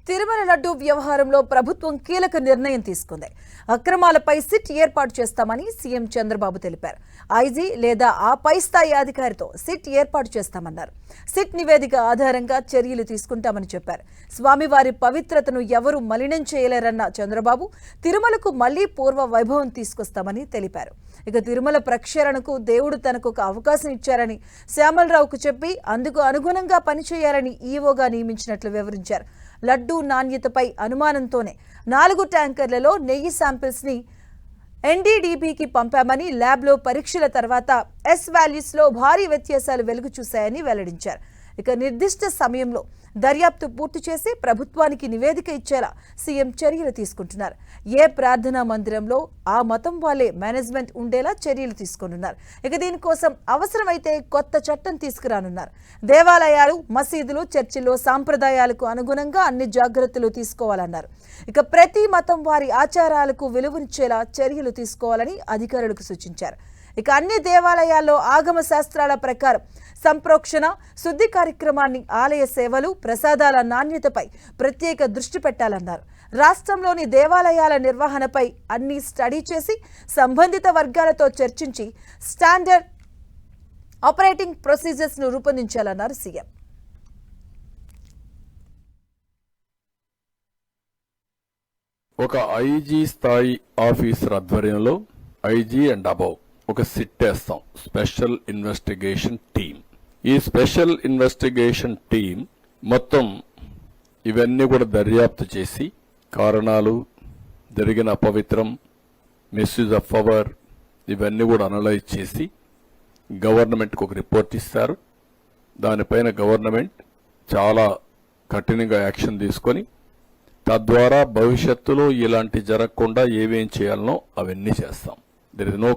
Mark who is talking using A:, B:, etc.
A: తిరుమల లడ్డు వ్యవహారంలో ప్రభుత్వం కీలక నిర్ణయం తీసుకుంది. అక్రమాలపై సిట్ ఏర్పాటు చేస్తామని సీఎం చంద్రబాబు తెలిపారు. ఐజీ లేదా ఆ పై స్థాయి అధికారితో సిట్ ఏర్పాటు చేస్తామన్నారు. సిట్ నివేదిక ఆధారంగా చర్యలు తీసుకుంటామని చెప్పారు. స్వామివారి పవిత్రతను ఎవరూ మలినం చేయలేరన్న చంద్రబాబు తిరుమలకు మళ్లీ పూర్వ వైభవం తీసుకొస్తామని తెలిపారు. ఇక తిరుమల ప్రక్షాళనకు దేవుడు తనకు ఒక అవకాశం ఇచ్చారని శ్యామలరావుకు చెప్పి అందుకు అనుగుణంగా పనిచేయాలని ఈవోగా నియమించినట్లు వివరించారు. లడ్డూ నాణ్యతపై అనుమానంతోనే 4 ట్యాంకర్లలో నెయ్యి శాంపిల్స్ ని ఎన్డీడీబీకి పంపామని ల్యాబ్లో పరీక్షల తర్వాత ఎస్ వాల్యూస్లో భారీ వ్యత్యాసాలు వెలుగు చూశాయని వెల్లడించారు. ఇక నిర్దిష్ట సమయంలో దర్యాప్తు పూర్తి చేసి ప్రభుత్వానికి నివేదిక ఇచ్చేలా సీఎం చర్యలు తీసుకుంటున్నారు. ఏ ప్రార్థనా మందిరంలో ఆ మతం వాళ్ళే మేనేజ్మెంట్ ఉండేలా చర్యలు తీసుకుంటున్నారు. ఇక దీనికోసం అవసరమైతే కొత్త చట్టం తీసుకురానున్నారు. దేవాలయాలు, మసీదులు, చర్చిల్లో సాంప్రదాయాలకు అనుగుణంగా అన్ని జాగ్రత్తలు తీసుకోవాలన్నారు. ఇక ప్రతి మతం వారి ఆచారాలకు విలువనిచ్చేలా చర్యలు తీసుకోవాలని అధికారులకు సూచించారు. ఇక అన్ని దేవాలయాల్లో ఆగమ శాస్త్రాల ప్రకారం సంప్రోక్షణ, శుద్ధి కార్యక్రమాన్ని, ఆలయ సేవలు, ప్రసాదాల నాణ్యతపై ప్రత్యేక దృష్టి పెట్టాలన్నారు. రాష్ట్రంలోని దేవాలయాల నిర్వహణపై అన్ని స్టడీ చేసి సంబంధిత వర్గాలతో చర్చించి స్టాండర్డ్ ఆపరేటింగ్ ప్రొసీజర్స్ ను రూపొందించాలన్నారు సీఎం.
B: ఒక ఐజీ స్థాయి ఆఫీసర్ ఆధ్వర్యంలో ఐజీ అండ్ అబౌవ్ ఒక సిట్ వేస్తాం, స్పెషల్ ఇన్వెస్టిగేషన్ టీమ్. ఈ స్పెషల్ ఇన్వెస్టిగేషన్ టీమ్ మొత్తం ఇవన్నీ కూడా దర్యాప్తు చేసి కారణాలు, జరిగిన అపవిత్రం, మిస్యూజ్ ఆఫ్ పవర్ ఇవన్నీ కూడా అనలైజ్ చేసి గవర్నమెంట్కి ఒక రిపోర్ట్ ఇస్తారు. దానిపైన గవర్నమెంట్ చాలా కఠినంగా యాక్షన్ తీసుకొని తద్వారా భవిష్యత్తులో ఇలాంటి జరగకుండా ఏమేం చేయాలనో అవన్నీ చేస్తాం. There is no